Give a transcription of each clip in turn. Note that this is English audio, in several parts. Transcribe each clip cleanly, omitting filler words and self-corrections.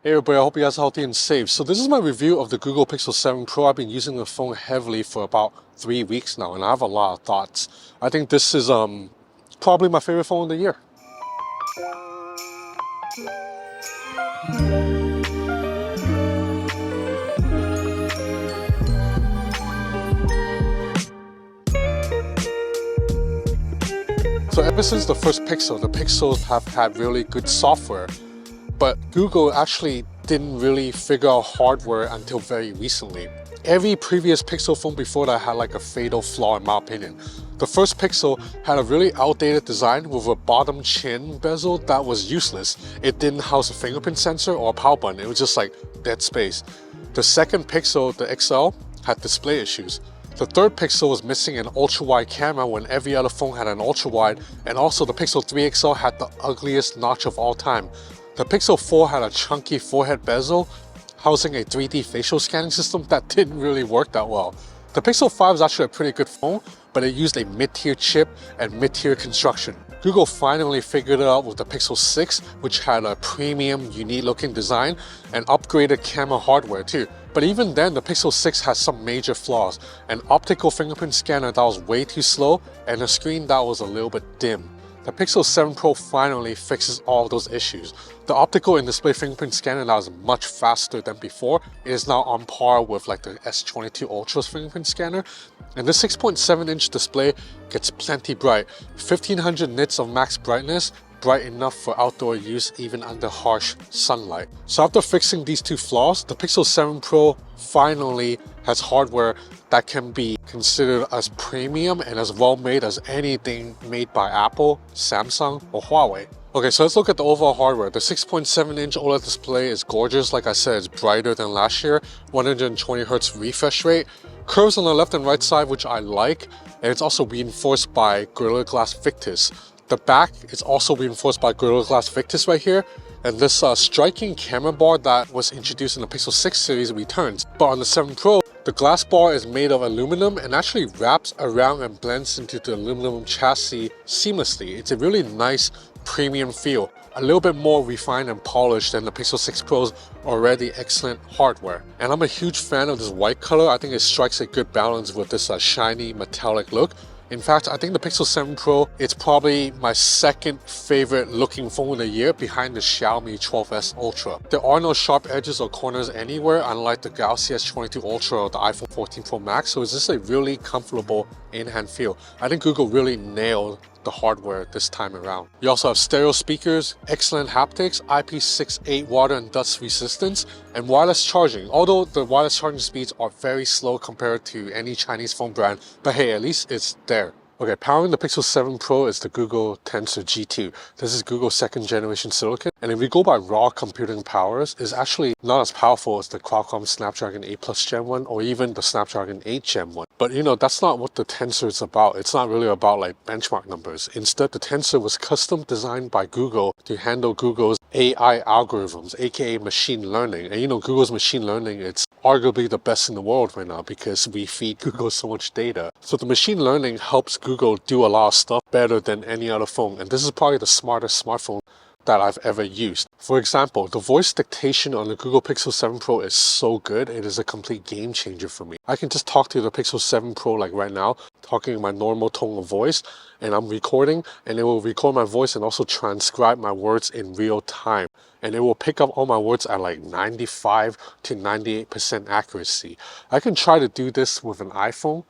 Hey everybody, I hope you guys are healthy and safe. So this is my review of the Google Pixel 7 Pro. I've been using the phone heavily for about 3 weeks now, and I have a lot of thoughts. I think this is probably my favorite phone of the year. So ever since the first Pixel, the Pixels have had really good software, but Google actually didn't really figure out hardware until very recently. Every previous Pixel phone before that had like a fatal flaw in my opinion. The first Pixel had a really outdated design with a bottom chin bezel that was useless. It didn't house a fingerprint sensor or a power button. It was just like dead space. The second Pixel, the XL, had display issues. The third Pixel was missing an ultra-wide camera when every other phone had an ultra-wide, and also the Pixel 3 XL had the ugliest notch of all time. The Pixel 4 had a chunky forehead bezel, housing a 3D facial scanning system that didn't really work that well. The Pixel 5 is actually a pretty good phone, but it used a mid-tier chip and mid-tier construction. Google finally figured it out with the Pixel 6, which had a premium, unique-looking design and upgraded camera hardware too. But even then, the Pixel 6 has some major flaws: an optical fingerprint scanner that was way too slow and a screen that was a little bit dim. The Pixel 7 Pro finally fixes all of those issues. The optical in-display fingerprint scanner now is much faster than before. It is now on par with like the S22 Ultra's fingerprint scanner. And the 6.7-inch display gets plenty bright. 1500 nits of max brightness, bright enough for outdoor use even under harsh sunlight. So after fixing these two flaws, the Pixel 7 Pro finally has hardware that can be considered as premium and as well made as anything made by Apple, Samsung, or Huawei. Okay, so let's look at the overall hardware. The 6.7-inch OLED display is gorgeous. Like I said, it's brighter than last year. 120Hz refresh rate. Curves on the left and right side, which I like. And it's also reinforced by Gorilla Glass Victus. The back is also reinforced by Gorilla Glass Victus right here. And this striking camera bar that was introduced in the Pixel 6 series returns. But on the 7 Pro, the glass bar is made of aluminum and actually wraps around and blends into the aluminum chassis seamlessly. It's a really nice premium feel, a little bit more refined and polished than the Pixel 6 Pro's already excellent hardware. And I'm a huge fan of this white color. I think it strikes a good balance with this shiny metallic look. In fact, I think the Pixel 7 Pro is probably my second favorite looking phone of the year behind the Xiaomi 12S Ultra. There are no sharp edges or corners anywhere, unlike the Galaxy S22 Ultra or the iPhone 14 Pro Max, so it's just a really comfortable in-hand feel. I think Google really nailed the hardware this time around. You also have stereo speakers, excellent haptics, IP68 water and dust resistance, and wireless charging. Although the wireless charging speeds are very slow compared to any Chinese phone brand, but hey, at least it's there. Okay, powering the Pixel 7 Pro is the Google Tensor G2. This is Google's second generation silicon, and if we go by raw computing powers, it's actually not as powerful as the Qualcomm Snapdragon 8 Plus Gen 1 or even the Snapdragon 8 Gen 1. But you know, that's not what the Tensor is about. It's not really about like benchmark numbers. Instead, the Tensor was custom designed by Google to handle Google's AI algorithms, aka machine learning. And you know, Google's machine learning, it's arguably the best in the world right now because we feed Google so much data. So the machine learning helps Google do a lot of stuff better than any other phone. And this is probably the smartest smartphone that I've ever used. For example, the voice dictation on the Google Pixel 7 Pro is so good, it is a complete game changer for me. I can just talk to the Pixel 7 Pro like right now, talking in my normal tone of voice, and I'm recording, and it will record my voice and also transcribe my words in real time. And it will pick up all my words at like 95 to 98% accuracy. I can try to do this with an iPhone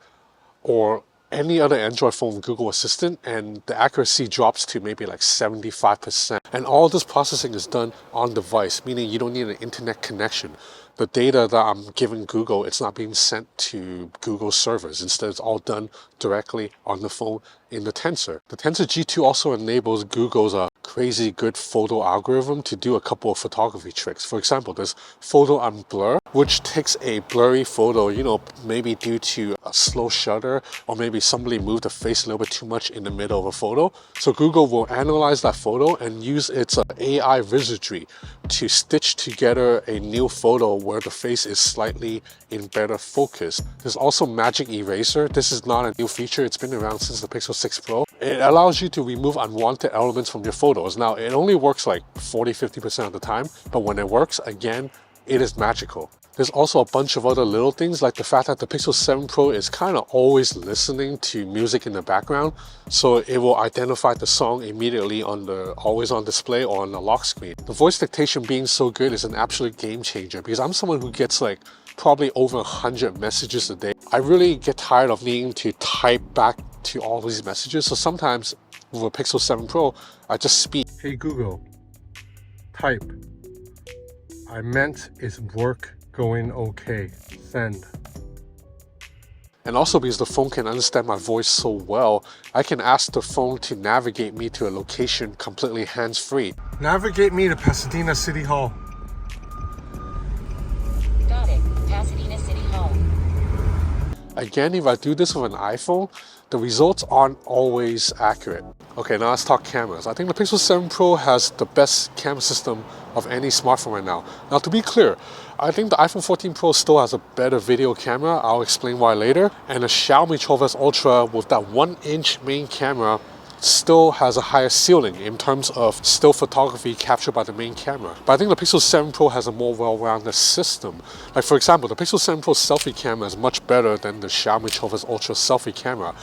or any other Android phone with Google Assistant, and the accuracy drops to maybe like 75%. And all this processing is done on device, meaning you don't need an internet connection. The data that I'm giving Google, it's not being sent to Google servers. Instead, it's all done directly on the phone in the Tensor. The Tensor G2 also enables Google's crazy good photo algorithm to do a couple of photography tricks. For example, there's Photo Unblur, which takes a blurry photo, you know, maybe due to a slow shutter, or maybe somebody moved the face a little bit too much in the middle of a photo. So Google will analyze that photo and use its AI wizardry to stitch together a new photo where the face is slightly in better focus. There's also Magic Eraser. This is not a new feature. It's been around since the Pixel 6 Pro. It allows you to remove unwanted elements from your photos. Now, it only works like 40-50% of the time, but when it works, again, it is magical. There's also a bunch of other little things, like the fact that the Pixel 7 Pro is kind of always listening to music in the background, so it will identify the song immediately on the always on display or on the lock screen. The voice dictation being so good is an absolute game changer, because I'm someone who gets like probably over 100 messages a day. I really get tired of needing to type back to all these messages, so sometimes with a Pixel 7 Pro, I just speak. Hey Google, type. I meant is work going okay. Send. And also because the phone can understand my voice so well, I can ask the phone to navigate me to a location completely hands-free. Navigate me to Pasadena City Hall. Got it. Pasadena City Hall. Again, if I do this with an iPhone, the results aren't always accurate. Okay, now let's talk cameras. I think the Pixel 7 Pro has the best camera system of any smartphone right now. Now, to be clear, I think the iPhone 14 Pro still has a better video camera. I'll explain why later. And the Xiaomi 12S Ultra with that 1-inch main camera still has a higher ceiling in terms of still photography captured by the main camera. But I think the Pixel 7 Pro has a more well-rounded system. Like for example, the Pixel 7 Pro selfie camera is much better than the Xiaomi 12S Ultra selfie camera.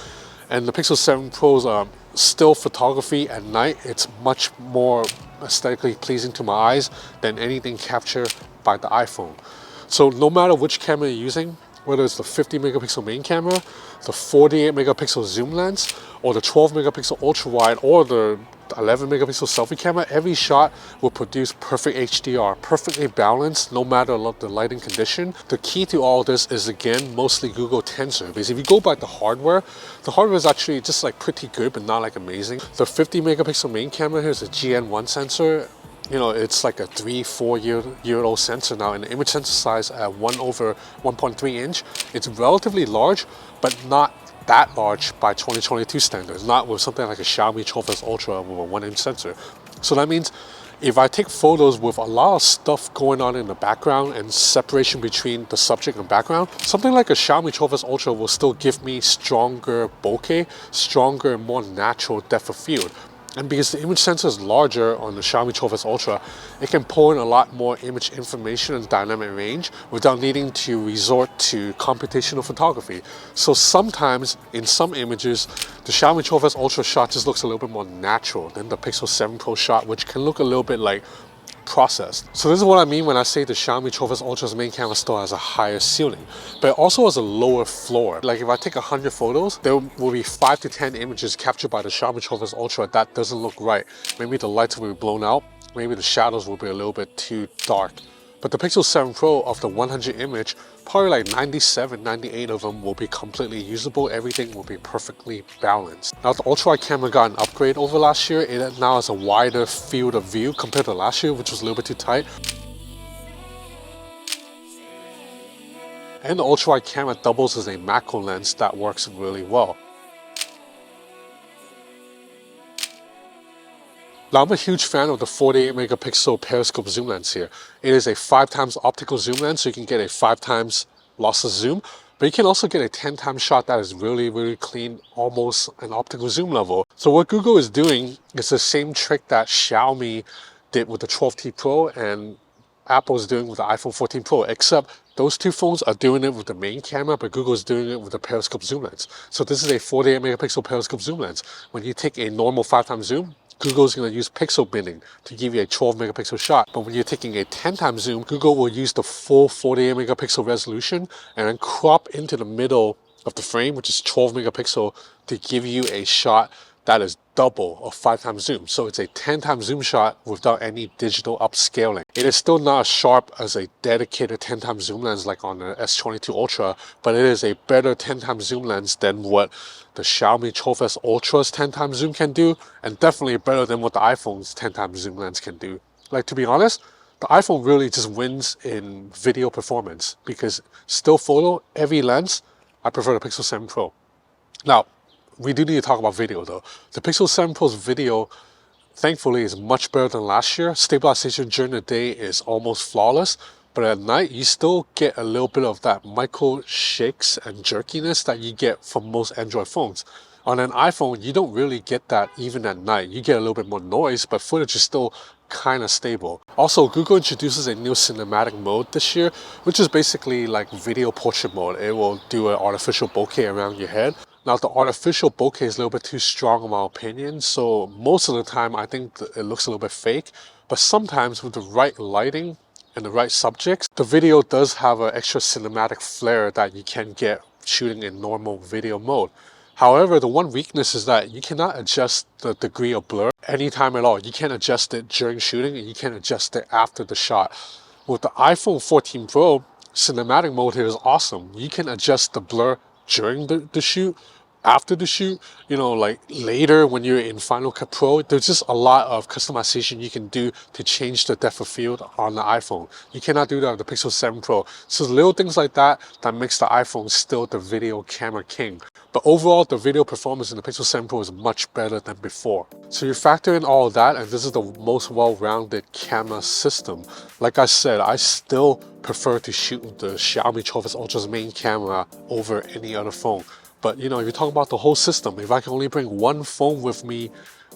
And the Pixel 7 Pro's still photography at night, it's much more aesthetically pleasing to my eyes than anything captured by the iPhone. So no matter which camera you're using, whether it's the 50 megapixel main camera, the 48 megapixel zoom lens, or the 12 megapixel ultra wide, or the 11 megapixel selfie camera, every shot will produce perfect HDR, perfectly balanced no matter the lighting condition. The key to all this is again mostly Google Tensor, because if you go by the hardware is actually just like pretty good but not like amazing. The 50 megapixel main camera here is a GN1 sensor. You know, it's like a 3-4 year old sensor now, and the image sensor size at 1/1.3 inch. It's relatively large, but not that large by 2022 standards, not with something like a Xiaomi 12S Ultra with a 1-inch sensor. So that means if I take photos with a lot of stuff going on in the background and separation between the subject and background, something like a Xiaomi 12S Ultra will still give me stronger bokeh, stronger, more natural depth of field. And because the image sensor is larger on the Xiaomi 12S Ultra, it can pull in a lot more image information and dynamic range without needing to resort to computational photography. So sometimes, in some images, the Xiaomi 12S Ultra shot just looks a little bit more natural than the Pixel 7 Pro shot, which can look a little bit like processed. So this is what I mean when I say the Xiaomi 12S Ultra's main camera still has a higher ceiling, but it also has a lower floor. Like if I take 100 photos, there will be 5 to 10 images captured by the Xiaomi 12S Ultra that doesn't look right. Maybe the lights will be blown out, maybe the shadows will be a little bit too dark. But the Pixel 7 Pro of the 100 image, probably like 97, 98 of them will be completely usable. Everything will be perfectly balanced. Now the ultra-wide camera got an upgrade over last year. It now has a wider field of view compared to last year, which was a little bit too tight. And the ultra-wide camera doubles as a macro lens that works really well. Now I'm a huge fan of the 48 megapixel periscope zoom lens here. It is a 5x optical zoom lens, so you can get a 5x lossless zoom, but you can also get a 10x shot that is really clean, almost an optical zoom level. So what Google is doing is the same trick that Xiaomi did with the 12T Pro and Apple is doing with the iPhone 14 Pro, except those two phones are doing it with the main camera, but Google is doing it with the periscope zoom lens. So this is a 48 megapixel periscope zoom lens. When you take a normal 5x zoom, Google's going to use pixel binning to give you a 12 megapixel shot. But when you're taking a 10x zoom, Google will use the full 48 megapixel resolution and then crop into the middle of the frame, which is 12 megapixel, to give you a shot that is double of 5x zoom. So it's a 10x zoom shot without any digital upscaling. It is still not as sharp as a dedicated 10x zoom lens like on the S22 Ultra, but it is a better 10x zoom lens than what the Xiaomi 12S Ultra's 10x zoom can do, and definitely better than what the iPhone's 10x zoom lens can do. Like, to be honest, the iPhone really just wins in video performance, because still photo, every lens, I prefer the Pixel 7 Pro. Now, we do need to talk about video though. The Pixel 7 Pro's video, thankfully, is much better than last year. Stabilization during the day is almost flawless, but at night you still get a little bit of that micro shakes and jerkiness that you get from most Android phones. On an iPhone, you don't really get that even at night. You get a little bit more noise, but footage is still kind of stable. Also, Google introduces a new cinematic mode this year, which is basically like video portrait mode. It will do an artificial bokeh around your head. Now, the artificial bokeh is a little bit too strong in my opinion, so most of the time I think it looks a little bit fake, but sometimes with the right lighting and the right subjects, the video does have an extra cinematic flair that you can get shooting in normal video mode. However, the one weakness is that you cannot adjust the degree of blur anytime at all. You can't adjust it during shooting and you can't adjust it after the shot. With the iPhone 14 Pro, cinematic mode here is awesome. You can adjust the blur during the shoot, after the shoot, you know, like later when you're in Final Cut Pro. There's just a lot of customization you can do to change the depth of field on the iPhone. You cannot do that with the Pixel 7 Pro. So little things like that makes the iPhone still the video camera king. But overall, the video performance in the Pixel 7 Pro is much better than before. So you factor in all of that, and this is the most well-rounded camera system. Like I said, I still prefer to shoot with the Xiaomi 12S Ultra's main camera over any other phone. But you know, if you talk about the whole system, if I can only bring one phone with me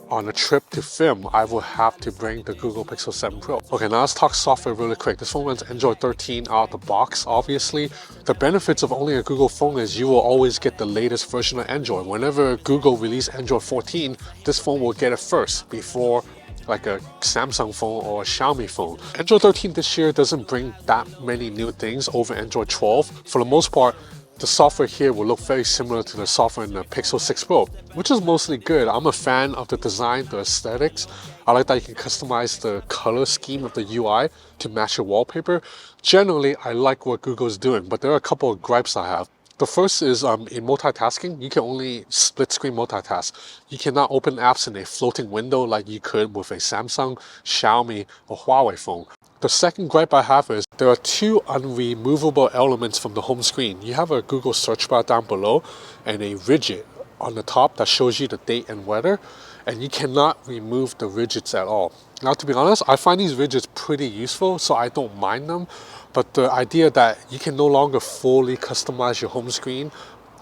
on a trip to film, I will have to bring the Google Pixel 7 Pro. Okay, now let's talk software really quick. This phone runs Android 13 out of the box, obviously. The benefits of owning a Google phone is you will always get the latest version of Android. Whenever Google releases Android 14, this phone will get it first before like a Samsung phone or a Xiaomi phone. Android 13 this year doesn't bring that many new things over Android 12. For the most part, the software here will look very similar to the software in the Pixel 6 Pro, which is mostly good. I'm a fan of the design, the aesthetics. I like that you can customize the color scheme of the UI to match your wallpaper. Generally, I like what Google is doing, but there are a couple of gripes I have. The first is in multitasking, you can only split screen multitask. You cannot open apps in a floating window like you could with a Samsung, Xiaomi, or Huawei phone. The second gripe I have is there are two unremovable elements from the home screen. You have a Google search bar down below and a widget on the top that shows you the date and weather, and you cannot remove the widgets at all. Now, to be honest, I find these widgets pretty useful, so I don't mind them, but the idea that you can no longer fully customize your home screen,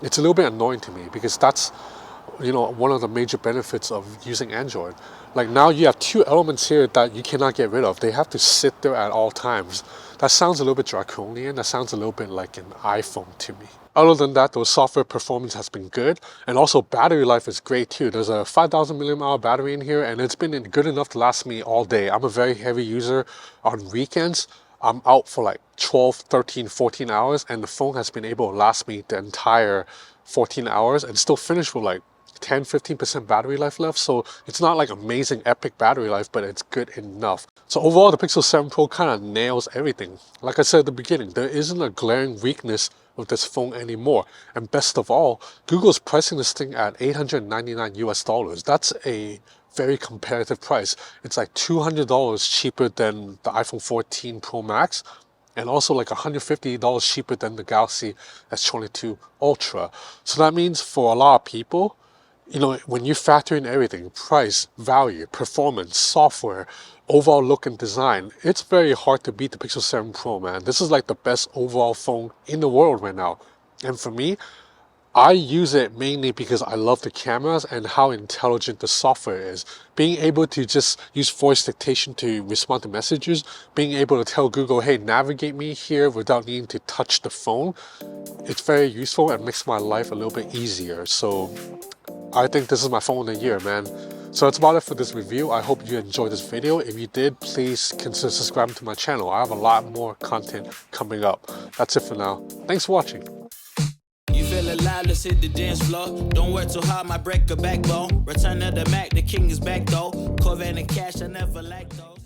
it's a little bit annoying to me, because that's, you know, one of the major benefits of using Android. Like now you have two elements here that you cannot get rid of. They have to sit there at all times. That sounds a little bit draconian. That sounds a little bit like an iPhone to me. Other than that, the software performance has been good, and also battery life is great too. There's a 5,000 mAh battery in here, and it's been good enough to last me all day. I'm a very heavy user on weekends. I'm out for like 12, 13, 14 hours, and the phone has been able to last me the entire 14 hours and still finish with like 10-15% battery life left. So it's not like amazing epic battery life, but it's good enough. So overall, the Pixel 7 Pro kind of nails everything. Like I said at the beginning, there isn't a glaring weakness with this phone anymore. And best of all, Google's pricing this thing at $899 US. That's a very competitive price. It's like $200 cheaper than the iPhone 14 Pro Max, and also like $150 cheaper than the Galaxy S22 Ultra. So that means for a lot of people, you know, when you factor in everything, price, value, performance, software, overall look and design, it's very hard to beat the Pixel 7 Pro, man. This is like the best overall phone in the world right now. And for me, I use it mainly because I love the cameras and how intelligent the software is. Being able to just use voice dictation to respond to messages, being able to tell Google, hey, navigate me here without needing to touch the phone, it's very useful and makes my life a little bit easier. So I think this is my phone of the year, man. So that's about it for this review. I hope you enjoyed this video. If you did, please consider subscribing to my channel. I have a lot more content coming up. That's it for now. Thanks for watching. You feel alive, let's hit the dance floor. Don't work too hard, might break a backbone. Return of the Mac, the king is back though. Corvette and cash, I never lack those.